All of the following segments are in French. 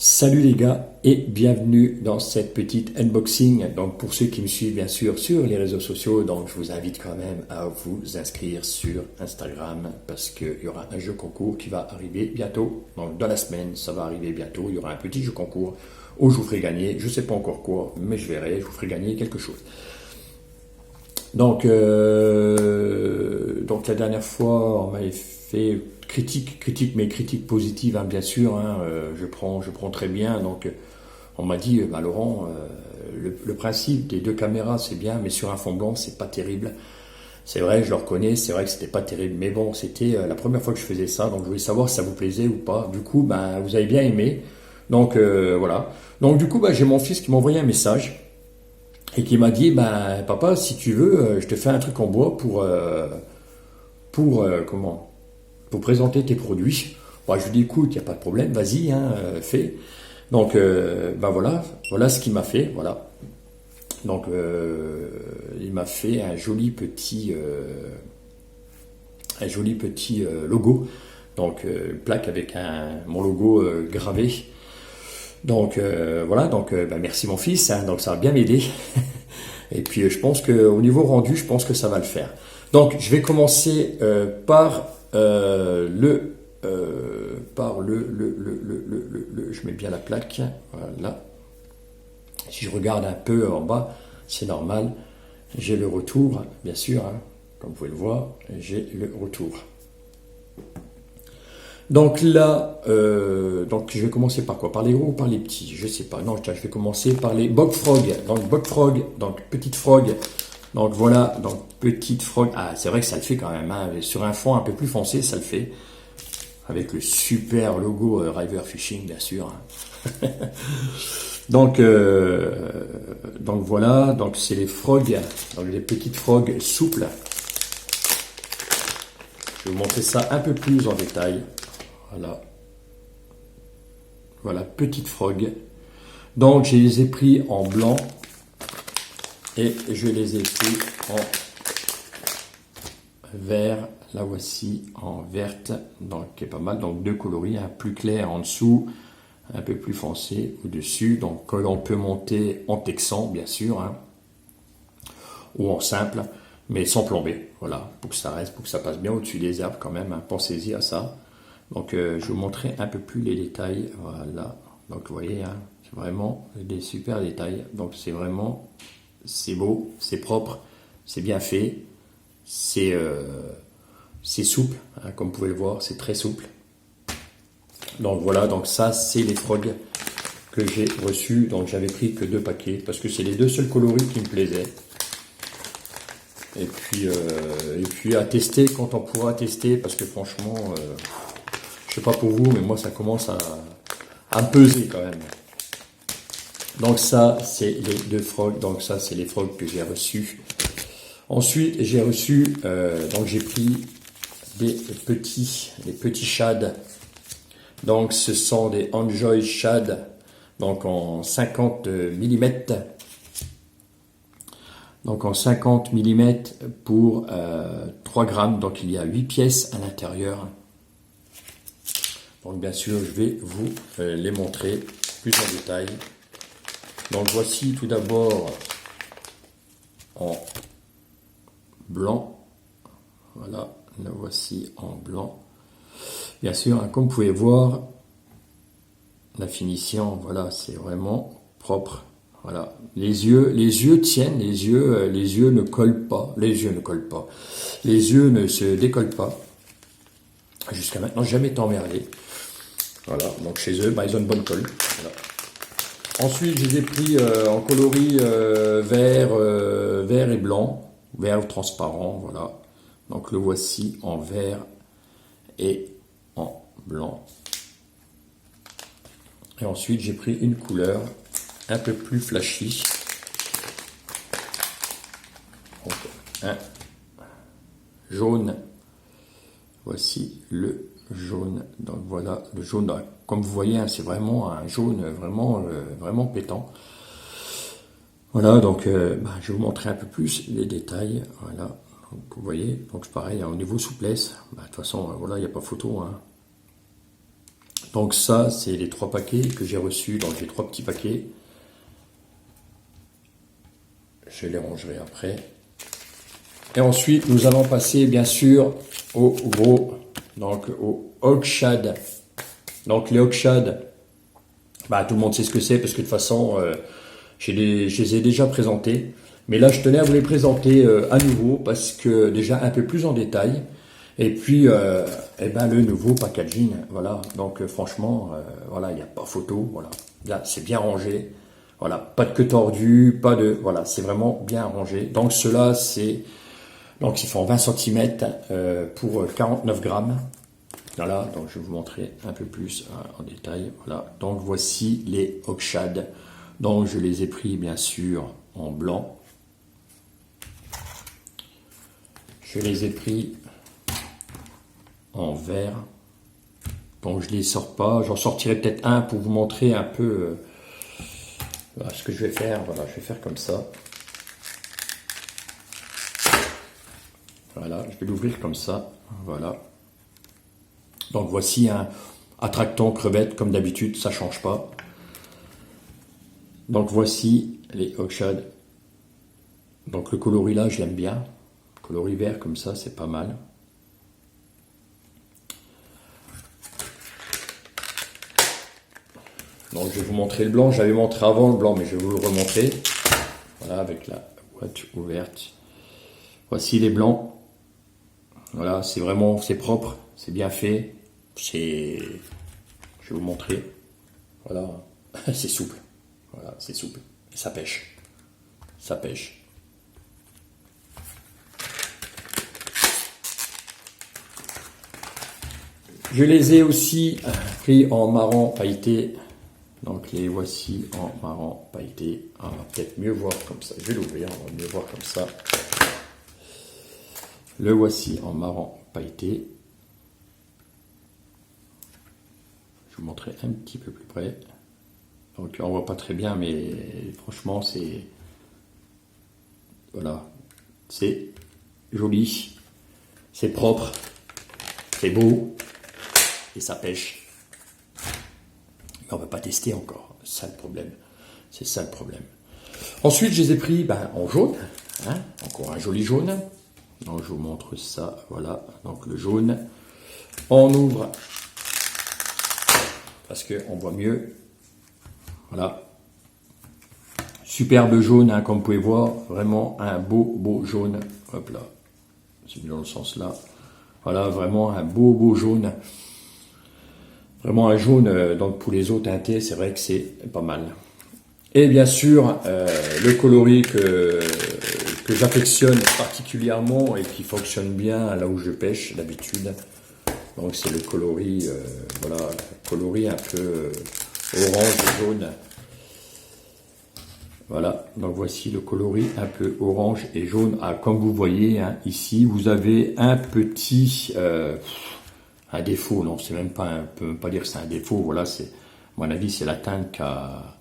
Salut les gars et bienvenue dans cette petite unboxing. Donc pour ceux qui me suivent bien sûr sur les réseaux sociaux, donc je vous invite quand même à vous inscrire sur Instagram parce qu'il y aura un jeu concours qui va arriver bientôt. Donc dans la semaine, ça va arriver bientôt. Il y aura un petit jeu concours où je vous ferai gagner, je ne sais pas encore quoi, mais je verrai, je vous ferai gagner quelque chose. Donc la dernière fois, on m'avait fait critique, mais critique positive, hein, bien sûr. Hein, je prends très bien. Donc, on m'a dit, bah, Laurent, le principe des deux caméras, c'est bien, mais sur un fond blanc, c'est pas terrible. C'est vrai, je le reconnais, c'est vrai que c'était pas terrible, mais bon, c'était la première fois que je faisais ça, donc je voulais savoir si ça vous plaisait ou pas. Du coup, ben, vous avez bien aimé. Donc voilà. Donc du coup, ben, j'ai mon fils qui m'a envoyé un message et qui m'a dit, ben papa, si tu veux, je te fais un truc en bois comment pour présenter tes produits. Bon, je lui dis écoute, il n'y a pas de problème, vas-y, hein, fais. Donc ben voilà ce qu'il m'a fait, voilà. Donc il m'a fait un joli petit logo. Donc plaque avec mon logo gravé. Donc voilà, donc ben, merci mon fils, hein, donc ça va bien m'aider. Et puis je pense qu'au niveau rendu, je pense que ça va le faire. Donc je vais commencer par je mets bien la plaque, voilà. Si je regarde un peu en bas, c'est normal. J'ai le retour, bien sûr, hein, comme vous pouvez le voir, j'ai le retour. Donc là, donc je vais commencer par quoi? Par les gros ou par les petits? Je sais pas. Non, je vais commencer par les Bog Frog. Donc Bog Frog, donc petite frog. Donc voilà, donc petite frog. Ah, c'est vrai que ça le fait quand même. Hein. Sur un fond un peu plus foncé, ça le fait. Avec le super logo River Fishing, bien sûr. Hein. donc voilà, donc c'est les frogs, donc les petites frogs souples. Je vais vous montrer ça un peu plus en détail. Voilà. Voilà, petite frog. Donc, je les ai pris en blanc et je les ai pris en vert. La voici en verte, donc qui est pas mal. Donc, deux coloris, un plus clair en dessous, un peu plus foncé au-dessus. Donc, on peut monter en texan, bien sûr, hein, ou en simple, mais sans plomber. Voilà, pour que ça reste, pour que ça passe bien au-dessus des arbres quand même. Hein, pensez-y à ça. Donc je vais vous montrer un peu plus les détails, voilà, donc vous voyez, hein, c'est vraiment des super détails, donc c'est vraiment, c'est beau, c'est propre, c'est bien fait, c'est souple, hein, comme vous pouvez le voir, c'est très souple. Donc voilà, donc ça c'est les frogs que j'ai reçus, donc j'avais pris que 2 paquets, parce que c'est les 2 seuls coloris qui me plaisaient. Et puis à tester quand on pourra tester, parce que franchement... je sais pas pour vous, mais moi ça commence à me peser quand même. Donc ça, c'est les 2 frogs. Donc ça, c'est les frogs que j'ai reçus. Ensuite, j'ai reçu, donc j'ai pris des petits shads. Donc ce sont des Enjoy Shad, donc en 50 mm. Donc en 50 mm pour 3 grammes. Donc il y a 8 pièces à l'intérieur. Donc bien sûr, je vais vous les montrer plus en détail. Donc voici tout d'abord en blanc. Voilà, la voici en blanc. Bien sûr, hein, comme vous pouvez voir, la finition, voilà, c'est vraiment propre. Voilà, les yeux tiennent, les yeux ne collent pas, les yeux ne se décollent pas. Jusqu'à maintenant, jamais été emmerdé. Voilà, donc chez eux, bah, ils ont une bonne colle. Voilà. Ensuite, je les ai pris en coloris vert et blanc, vert transparent, voilà. Donc le voici en vert et en blanc. Et ensuite, j'ai pris une couleur un peu plus flashy. Donc, un jaune. Voici le jaune. Donc voilà, le jaune, comme vous voyez, hein, c'est vraiment un jaune vraiment pétant. Voilà, donc je vais vous montrer un peu plus les détails. Voilà, donc, vous voyez, donc c'est pareil, hein, au niveau souplesse, de toute façon, voilà, il n'y a pas photo. Hein. Donc ça, c'est les 3 paquets que j'ai reçus. Donc j'ai 3 petits paquets. Je les rangerai après. Et ensuite, nous allons passer bien sûr au gros, donc au Hog Shad. Donc les Hog Shad, bah, tout le monde sait ce que c'est parce que de toute façon, je les ai déjà présentés. Mais là, je tenais à vous les présenter à nouveau parce que déjà un peu plus en détail. Et puis, eh ben, le nouveau packaging, voilà. Donc franchement, voilà, il n'y a pas photo, voilà. Là, c'est bien rangé. Voilà, pas de queue tordue, pas de, voilà, c'est vraiment bien rangé. Donc cela, c'est, donc ils font 20 cm pour 49 grammes. Voilà, donc je vais vous montrer un peu plus en détail. Voilà, donc voici les Hog Shad. Donc je les ai pris bien sûr en blanc. Je les ai pris en vert. Donc je les sors pas. J'en sortirai peut-être un pour vous montrer un peu voilà, ce que je vais faire. Voilà, je vais faire comme ça. Voilà, je vais l'ouvrir comme ça. Voilà. Donc voici un attractant crevette comme d'habitude, ça change pas. Donc voici les Hog Shad. Donc le coloris là, je l'aime bien. Coloris vert comme ça, c'est pas mal. Donc je vais vous montrer le blanc. J'avais montré avant le blanc, mais je vais vous le remontrer. Voilà, avec la boîte ouverte. Voici les blancs. Voilà, c'est vraiment, c'est propre, c'est bien fait. C'est, je vais vous montrer. Voilà, c'est souple. Voilà, c'est souple. Et ça pêche. Ça pêche. Je les ai aussi pris en marron pailleté. Donc les voici en marron pailleté. On va peut-être mieux voir comme ça. Je vais l'ouvrir, on va mieux voir comme ça. Le voici en marron pailleté. Je vais vous montrer un petit peu plus près. Donc on voit pas très bien, mais franchement c'est, voilà, c'est joli, c'est propre, c'est beau et ça pêche. Mais on va pas tester encore, c'est ça le problème. C'est ça le problème. Ensuite je les ai pris en jaune, hein, encore un joli jaune. Donc je vous montre ça, voilà, donc le jaune. On ouvre parce qu'on voit mieux. Voilà. Superbe jaune, hein, comme vous pouvez voir. Vraiment un beau jaune. Hop là. C'est dans le sens là. Voilà, vraiment un beau jaune. Vraiment un jaune, donc pour les eaux teintées, c'est vrai que c'est pas mal. Et bien sûr, le coloris que j'affectionne particulièrement et qui fonctionne bien là où je pêche d'habitude. Donc c'est le coloris, voilà, coloris un peu orange et jaune. Voilà, donc voici le coloris un peu orange et jaune. Ah, comme vous voyez, hein, ici, vous avez un petit un défaut. Non, c'est même pas, on peut même pas dire que c'est un défaut. Voilà, c'est, à mon avis, c'est la teinte qui a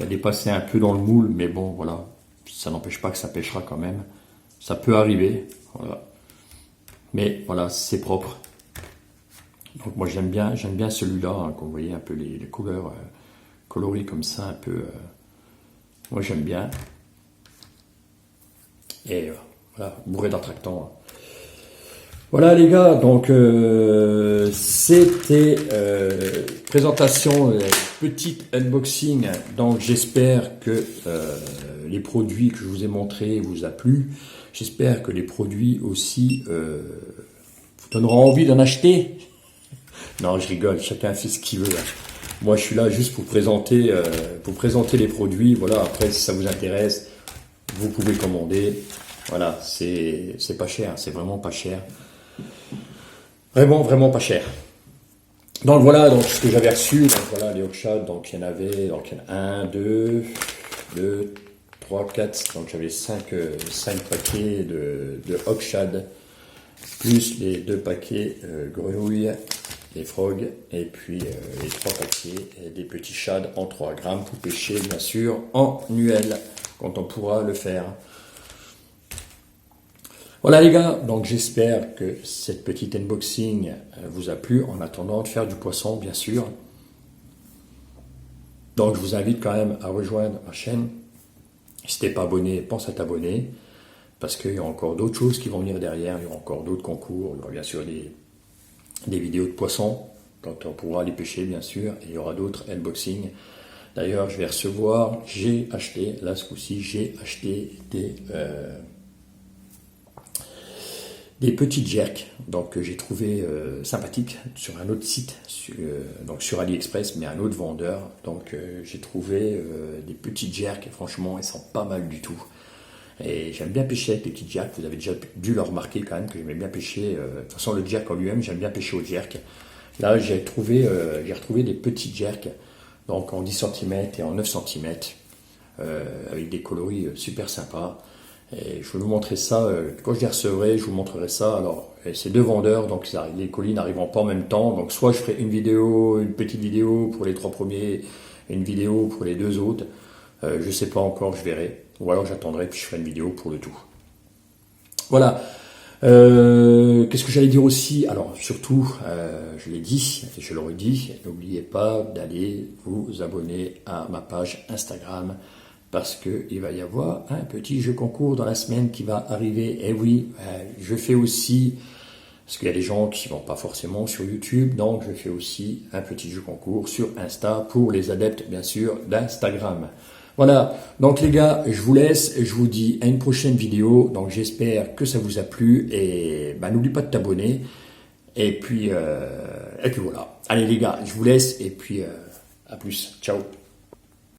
dépassé un peu dans le moule. Mais bon, voilà, ça n'empêche pas que ça pêchera quand même. Ça peut arriver, voilà. Mais voilà, c'est propre. Donc moi j'aime bien celui-là, hein, quand vous voyez un peu les couleurs colorées comme ça, un peu. Moi j'aime bien. Et voilà, bourré d'attractants. Voilà les gars, donc c'était présentation, petite unboxing. Donc j'espère que les produits que je vous ai montrés vous a plu. J'espère que les produits aussi vous donneront envie d'en acheter. Non, je rigole, chacun fait ce qu'il veut. Moi, je suis là juste pour présenter les produits. Voilà, après, si ça vous intéresse, vous pouvez commander. Voilà, c'est pas cher, c'est vraiment pas cher. Vraiment pas cher. Donc voilà, donc ce que j'avais reçu, donc voilà, les Hog Shad, donc il y en avait, donc il y en a 1, 2, 3, 4, donc j'avais 5 paquets de Hog Shad, plus les 2 paquets grenouilles, les frogs, et puis les 3 paquets des petits shads en 3 grammes pour pêcher, bien sûr, en nuel, quand on pourra le faire. Voilà les gars, donc j'espère que cette petite unboxing vous a plu en attendant de faire du poisson bien sûr. Donc je vous invite quand même à rejoindre ma chaîne. Si t'es pas abonné, pense à t'abonner parce qu'il y a encore d'autres choses qui vont venir derrière, il y aura encore d'autres concours, il y aura bien sûr des vidéos de poissons quand on pourra les pêcher bien sûr, et il y aura d'autres unboxings. D'ailleurs j'ai acheté, là ce coup-ci, j'ai acheté des petites jerks, donc que j'ai trouvé sympathiques sur un autre site, donc sur AliExpress, mais un autre vendeur. Donc j'ai trouvé des petites jerks, et franchement, elles sont pas mal du tout. Et j'aime bien pêcher avec les petites jerks, vous avez déjà dû le remarquer quand même que j'aimais bien pêcher. De toute façon, le jerk en lui-même, j'aime bien pêcher au jerk. Là, j'ai retrouvé des petites jerks, donc en 10 cm et en 9 cm, avec des coloris super sympas. Et je vais vous montrer ça, quand je les recevrai, je vous montrerai ça. Alors, c'est deux vendeurs, donc les colis n'arriveront pas en même temps. Donc, soit je ferai une petite vidéo pour les 3 premiers, et une vidéo pour les 2 autres. Je ne sais pas encore, je verrai. Ou alors j'attendrai, puis je ferai une vidéo pour le tout. Voilà. Qu'est-ce que j'allais dire aussi? Alors, surtout, je l'ai dit, et je le redis, n'oubliez pas d'aller vous abonner à ma page Instagram, parce qu'il va y avoir un petit jeu concours dans la semaine qui va arriver. Et oui, je fais aussi, parce qu'il y a des gens qui ne vont pas forcément sur YouTube, donc je fais aussi un petit jeu concours sur Insta pour les adeptes, bien sûr, d'Instagram. Voilà, donc les gars, je vous laisse et je vous dis à une prochaine vidéo. Donc j'espère que ça vous a plu et n'oublie pas de t'abonner. Et puis voilà. Allez les gars, je vous laisse et puis à plus. Ciao.